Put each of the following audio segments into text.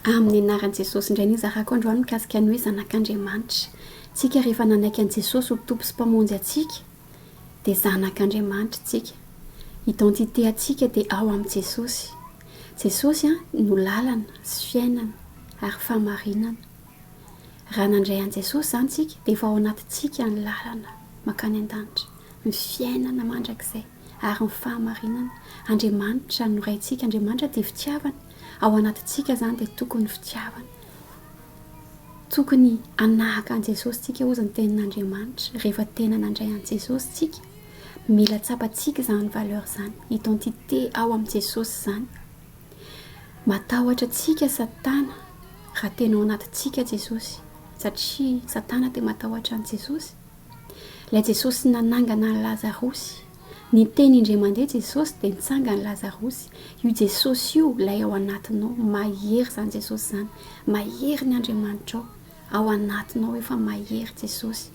amin'ny anaran'i Jesosy indray ny zarako androany mikasika ny hoe zanak'Andriamanitra. Tsika rehefa nanaiky an' Jesosy ho tompo sy mpamonjy atsika dia zanak'Andriamanitra tsika. Identité atsika dia ao amin'i Jesosy. Jesosy no lalana sy fiainana ary famarinana. Raha nandray an' Jesosy zany tsika dia efa ao anatintsika ny lalana makany an-danitra, ny fiainana mandrakizay ary ny fahamarinana. Andriamanitra no raintsika, Andriamanitra dia fitiavana. Ao anatintsika zany dia tokony fitiavana. Tokony anahaka an' Jesosy tsika hozy ny tenin'Andriamanitra. Rehefa tena nandray an' Jesosy tsika, mila tsapatsika zany valeur zany. Identité ao amin'i Jesosy zany. Matahotra tsika Satana raha tena ao anatintsika Jesosy, satria Satana dia matahotra an' Jesosy. Ilay Jesosy nanangana ny Lazarosy, ny teny indray mandeha Jesosy dia nitsanga ny Lazarosy. Io Jesosy io ilay ao anatinao, mahery zany Jesosy zany. Mahery ny Andriamanitra ao anatinao, efa mahery Jesosy.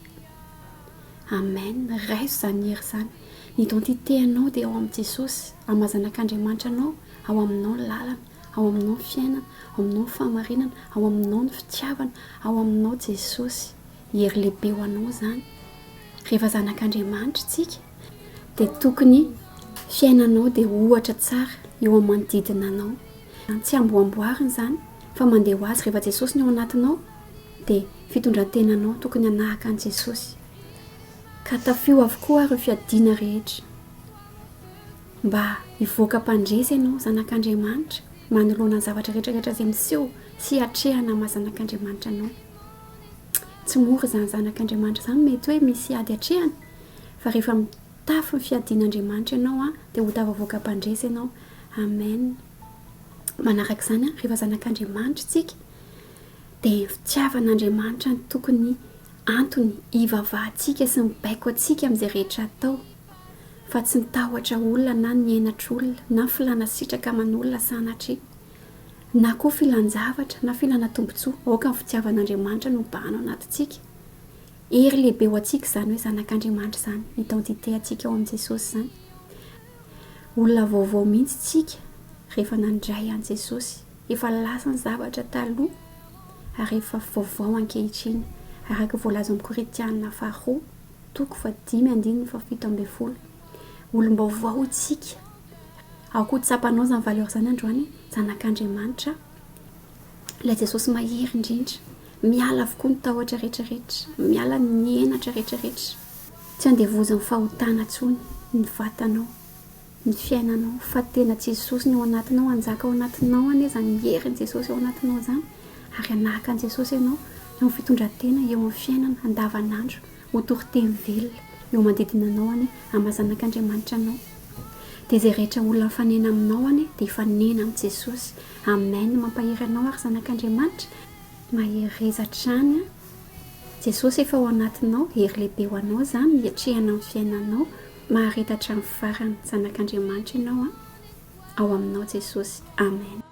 Amen. Raiso zany hery zany. Ny identité anao dia ao amin'i Jesosy. Amazanak'Andriamanitra anao, ao aminao ny lalana, ao aminao ny fiainana, ao aminao ny fahamarinana, ao aminao ny fitiavana, ao aminao Jesosy. Hery lehibe ho anao zany. Rehefa zanak'Andriamanitra tsika dia tokony fiainanao dia ohatra tsara eo amin'ny manodidina anao. Tsy amboamboarina zany fa mandeha ho azy. Rehefa Jesosy ny ao anatinao dia fitondrantenanao tokony anahaka an' Jesosy. Ka tafio avokoa ary fiadiana rehetra mba hivoaka mpandresy ianao zanak'Andriamanitra, manoloana ny zavatra rehetrarehetra izay miseho sy hatrehana amin'ny zanak'Andriamanitra anao. Tsy mora zany zanak'Andriamanitra zany, mety hoe misy ady hatrehana, fa rehefa mitafy ny fiadian'Andriamanitra ianao dia ho tafavoaka mpandresy ianao. Amen. Manaraka izany rehefa zanak'Andriamanitra tsika dia fitiavan'Andriamanitra ny tokony antony hivavahantsika sy mibaiko antsika amin'izay rehetra atao, fa tsy mitahotra olona na ny henatra na filana sitraka aman'olona sanatria, na koa filan-javatra na filana tombotsoa. Aoka ny fitiavan'Andriamanitra no mibahana ao anatintsika. Hery lehibe ho antsika zany hoe zanak'Andriamanitra zany. Identité atsika ao amin'i Jesosy zany. Olona vaovao mihitsy tsika rehefa nandray an' Jesosy. Efa lasa ny zavatra taloha ary efa vaovao ankehitriny. Araka voalaza amin'ny Korinthiana 2:5-7. Olom-baovao tsika. Ao koa tsapanao zany valeur zany androany, zanak'Andriamanitra. Ilay Jesosy mahery indrindra, miala avokoa ny tahotra rehetrarehetra, miala ny henatra rehetrarehetra. Tsy andevozan'ny fahotana intsony ny vatanao, ny fiainanao, fa tena Jesosy ny ao anatinao, anjaka ao anatinao ane zany hery ny Jesosy ao anatinao zany. Ary anahaka an' Jesosy ianao eo amin'ny fitondran-tena, eo amin'ny fiainana andavanandro, ho toriteny velona eo manodidina anao ane amin'ny zanak'Andriamanitra anao. Dia izay rehetra olona mifanena aminao ane dia hifanena amin'i Jesosy. Amen. Mampahery anao ary zanak'Andriamanitra, mahery rezatrany. Jesosy efa ao anatinao, hery lehibe ho anao zany, hiatrehana amin'ny fiainanao, maharetatra amin'ny farany zanak'Andriamanitra ianao ao aminao Jesosy. Amen.